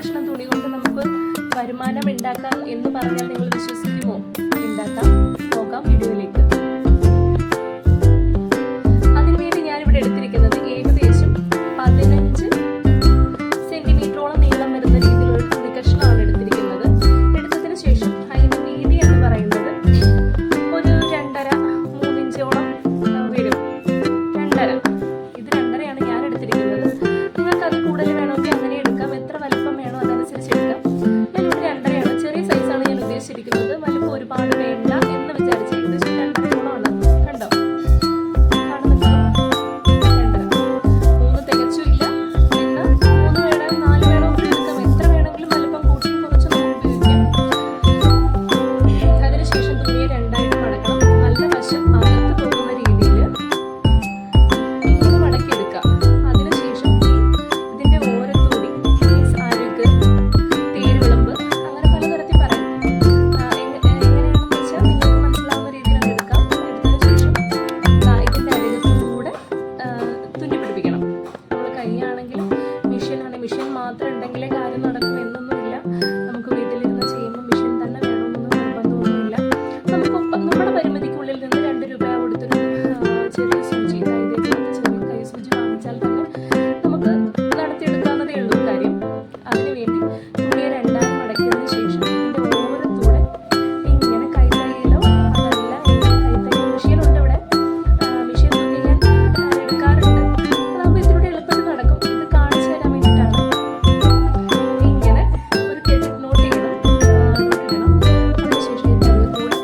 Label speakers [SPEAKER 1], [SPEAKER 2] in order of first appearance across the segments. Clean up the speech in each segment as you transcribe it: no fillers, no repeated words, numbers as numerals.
[SPEAKER 1] കഷ്ണം തുണി കൊണ്ട് നമുക്ക് വരുമാനം ഉണ്ടാക്കാം എന്ന് പറഞ്ഞാൽ നിങ്ങൾ വിശ്വസിക്കുമോ? ഉണ്ടാക്കാം. പോകാം വീഡിയോയിലേക്ക്. അതിനുവേണ്ടി ഞാനിവിടെ എടുത്തിരിക്കുന്നത് ഏകദേശം 15 സെന്റിമീറ്ററോളം നീളം വരുന്ന രീതിയിലുള്ള തുണി കഷ്ണമാണ് എടുത്തിരിക്കുന്നത്. എടുത്തതിന് ശേഷം അതിന്റെ വീതി എന്ന് പറയുന്നത് ഒരു 2.5-3 ഇഞ്ചോളം വരും. 2.5. ഇത് 2.5യാണ് ഞാൻ എടുത്തിരിക്കുന്നത്. നിങ്ങൾക്ക് അത് കൂടുതൽ വേണമെങ്കിൽ അങ്ങനെ എടുക്കാം. എത്ര വലിപ്പം വേണോ അതനുസരിച്ച് എടുക്കാം. ഞാനിവിടെ 2.5യാണ്. ചെറിയ സൈസാണ് ഞാൻ ഉദ്ദേശിച്ചിരിക്കുന്നത്. വലിപ്പം ഒരുപാട് വേണ്ട എന്ന് വിചാരിച്ച് ഏകദേശം 2.5യോളമാണ്. കണ്ടോ? കാണുന്നുണ്ടോ? 2.5. 3 തികച്ചില്ല. പിന്നെ 3 വേണം 4 വേണം ഒക്കെ എടുക്കാം. എത്ര വേണമെങ്കിലും വലിപ്പം കൂട്ടി കുറച്ച് നമുക്ക് ഉപയോഗിക്കാം. അതിനുശേഷം തുണിയെ രണ്ടായിട്ട് മടക്കണം. നല്ല വശം അകത്ത് പോകുന്ന രീതിയിൽ ഇങ്ങനെ മടക്കിയെടുക്കാം. അതിനുശേഷം ഇതിന്റെ ഓരത്തൂടി അരുക്, തേരുവിളമ്പ്, അങ്ങനെ പലതരത്തിൽ പറയാം. എങ്ങനെയാണെന്ന് വെച്ചാൽ നിങ്ങൾക്ക് മനസ്സിലാവുന്ന രീതിയിൽ എടുക്കാം. എടുത്തതിന് ശേഷം ഇതിന്റെ അരികത്തൂടെ തുന്നി പിടിപ്പിക്കണം. നമ്മൾ കൈയാണെങ്കിലും മെഷീൻ മാത്രം ഉണ്ടെങ്കിലേ കാര്യം നടക്കും എന്നൊന്നുമില്ല. നമുക്ക് വീട്ടിലിരുന്ന് ചെയ്യുമ്പോൾ മെഷീൻ തന്നെ വേണമെന്നൊന്നും നിർബന്ധമൊന്നുമില്ല. നമുക്ക് നമ്മുടെ പരിമിതിക്കുള്ളിൽ നിന്ന് 2 രൂപ കൊടുത്തൊരു ചെറിയ സൂചി, ഇതേപോലത്തെ ചെറിയ കൈ സൂചി വാങ്ങിച്ചാൽ തന്നെ നമുക്ക് നടത്തിയെടുക്കാവുന്നതേ ഉള്ളൂ കാര്യം. അതിനുവേണ്ടി തുണിയെ രണ്ടായി മടക്കിയതിന് ശേഷം ഇതിന്റെ ഓരത്തൂടെ ഇങ്ങനെ കൈത്തയ്യലോ അതല്ല കൈത്തയ്യൽ മെഷീനുണ്ട് ഇവിടെ. മെഷീൻ തുന്നി ഞാൻ എടുക്കാറുണ്ട്. അതാകുമ്പോൾ ഇതിലൂടെ എളുപ്പത്തിൽ നടക്കും. ഇത് കാണിച്ചു തരാൻ വേണ്ടിയിട്ടാണ്. ഇങ്ങനെ ഒരു കെട്ട് നോട്ട് ചെയ്യണം. അതിനുശേഷം ഇതിൻ്റെ അകത്തൂടെ ഇങ്ങനെ തുന്നി പിടിപ്പിക്കണം.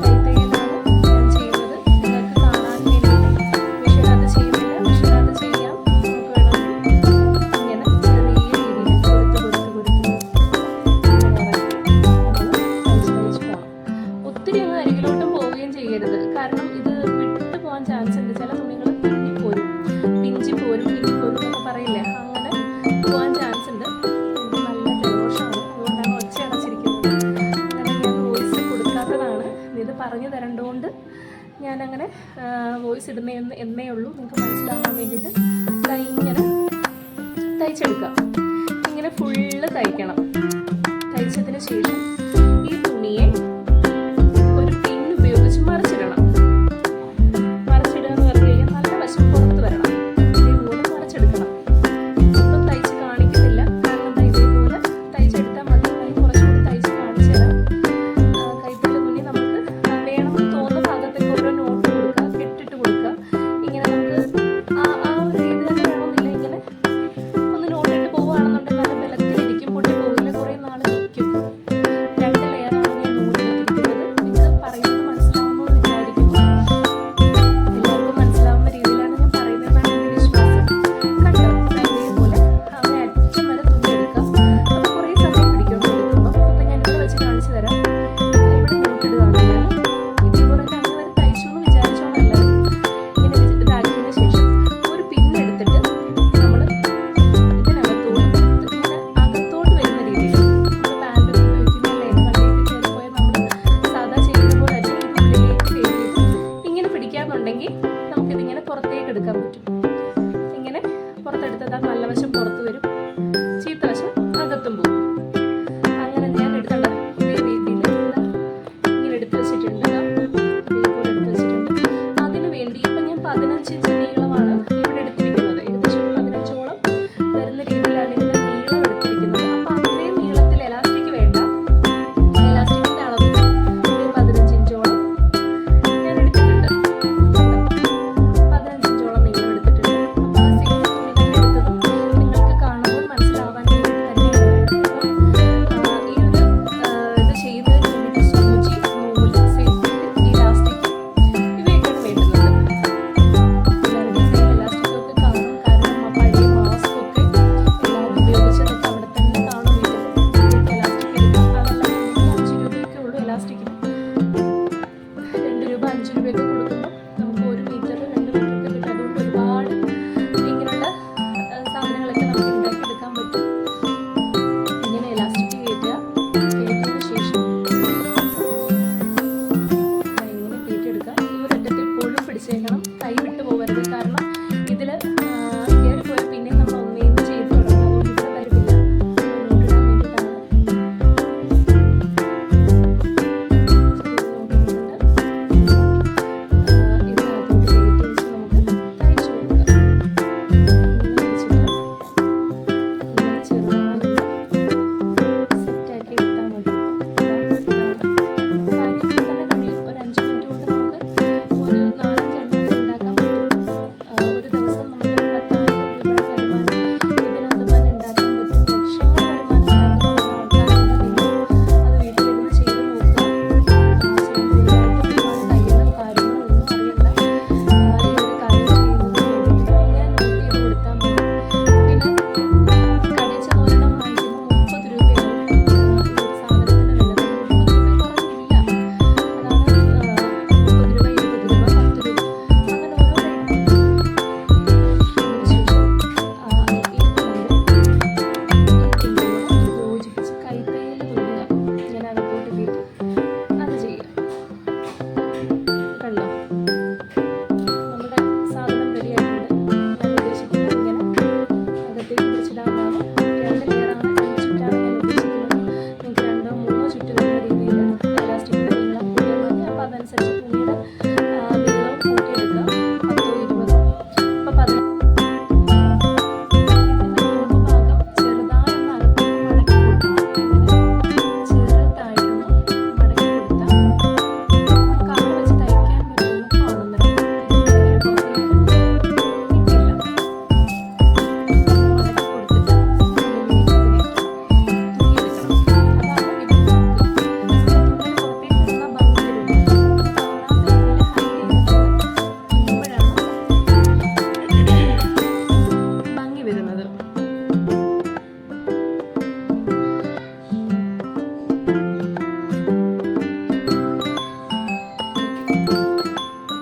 [SPEAKER 1] കൈത്തയ്യലാണ് ഞാൻ ചെയ്യുന്നത്. നിങ്ങൾക്ക് കാണാൻ വേണ്ടിയിട്ട് മെഷീനകത്ത് ചെയ്യുന്നില്ല. മെഷീനകത്ത് ചെയ്യാം. നമുക്ക് വേണമെങ്കിൽ ഇങ്ങനെ ചെറിയ രീതിയിൽ തയ്ച്ച് പോകണം. ഒത്തിരി അങ്ങ് അരികിലോട്ടും പോവുകയും ചെയ്യരുത്. കാരണം ഇത് വിട്ടു പോകാൻ ചാൻസ് ഉണ്ട്. ചില തുണികൾ പിന്നിപ്പോരും, പിഞ്ചിപ്പോരും, പിന്നിപ്പോരും എന്നൊക്കെ പറയില്ലേ, അങ്ങനെ പോകാൻ ചാൻസ് ഉണ്ട്. ഇത് നല്ല ജലദോഷമാണ്, അതുകൊണ്ടാണ് ഒച്ച അടച്ചിരിക്കുന്നത്. അങ്ങനെ ഞാൻ വോയിസ് കൊടുക്കാത്തതാണ്. ഇത് പറഞ്ഞു തരേണ്ടതുകൊണ്ട് ഞാനങ്ങനെ വോയിസ് എന്നേ ഉള്ളൂ. നിങ്ങൾക്ക് മനസ്സിലാവാൻ വേണ്ടിയിട്ട് ഇങ്ങനെ തയ്ച്ചെടുക്കാം. ഇങ്ങനെ ഫുള്ള് തയ്ക്കണം. തയ്ച്ചതിന് ശേഷം ഈ തുണിയെ ഒരു പിൻ ഉപയോഗിച്ച് മറിച്ചിടണം. മറിച്ചിടുക എന്ന് പറഞ്ഞു കഴിഞ്ഞാൽ നല്ല വശം പുറത്ത് വരണം. ഇതേപോലെ മറിച്ചെടുക്കണം. ഇപ്പം തയ്ച്ച് കാണിക്കുന്നില്ല, കാരണം ഇതേപോലെ തയ്ച്ചെടുത്താൽ മതി. ഞാൻ കുറച്ചുകൂടി തയ്ച്ച് കാണിച്ചു തരാം. കൈത്തയ്യൽ തുന്നി നമുക്ക് വേണമെന്ന് തോന്നുന്ന ഭാഗത്തേക്ക് ഓരോ നോട്ട് കൊടുക്കുക, കെട്ടിട്ട് കൊടുക്കുക. ഇങ്ങനെ നമുക്ക് ആ ഒരു രീതി തന്നെ വേണമെന്നില്ല. ഇങ്ങനെ ഒന്ന് നോട്ടിട്ട് പോവുകയാണെന്നുണ്ടെങ്കിൽ നല്ല ബലത്തിലിരിക്കും, പൊട്ടി പോകില്ല, കുറേ നാൾ നിൽക്കും. 2 ലെയറാണ് ഞാൻ നൂലിട്ടിരിക്കുന്നത്. നിങ്ങൾക്ക് പറയുന്നത് മനസ്സിലാവുമെന്ന് വിചാരിക്കുന്നു. എല്ലാവർക്കും മനസ്സിലാവുന്ന രീതിയിലാണ് ഞാൻ പറയുന്നതെന്നാണ് എൻ്റെ വിശ്വാസം. കണ്ടോ? ഇതേപോലെ അങ്ങനെ അറ്റം വരെ തുന്നിയെടുക്കാം. അത് കുറേ സമയം പിടിക്കും എടുക്കുമ്പോൾ. അപ്പം ഞാൻ ഇവിടെ വെച്ച് കാണിച്ചു തരാം. ഇവിടെ നോട്ടിടുകയാണ് ഞാൻ. ഇതേപോലെ തന്നെ അങ്ങനെ വരെ തയ്ച്ചു എന്ന് വിചാരിച്ചോണ്ടല്ല. ഇങ്ങനെ ഇതാക്കിയതിന് ശേഷം ഒരു പിന്നെടുത്തിട്ട് നമ്മൾ ഇതിനകത്തോട്ട് ഇങ്ങനെ അകത്തോട്ട് വരുന്ന രീതിയിൽ നമ്മൾ പാൻറ് ഉപയോഗിക്കുന്നല്ലേ, വണ്ടിയൊക്കെ കയറിപ്പോയാൽ നമ്മൾ സാധാ ചെയ്യുന്ന പോലെ തന്നെ ഇതിനുള്ളിലേക്ക് കയറിയിട്ട് ഇങ്ങനെ പിടിക്കാന്നുണ്ടെങ്കിൽ നമുക്കിതിങ്ങനെ പുറത്തേക്ക് എടുക്കാൻ പറ്റും. ഇങ്ങനെ പുറത്തെടുത്താൽ നല്ല വശം പുറത്ത് വരും,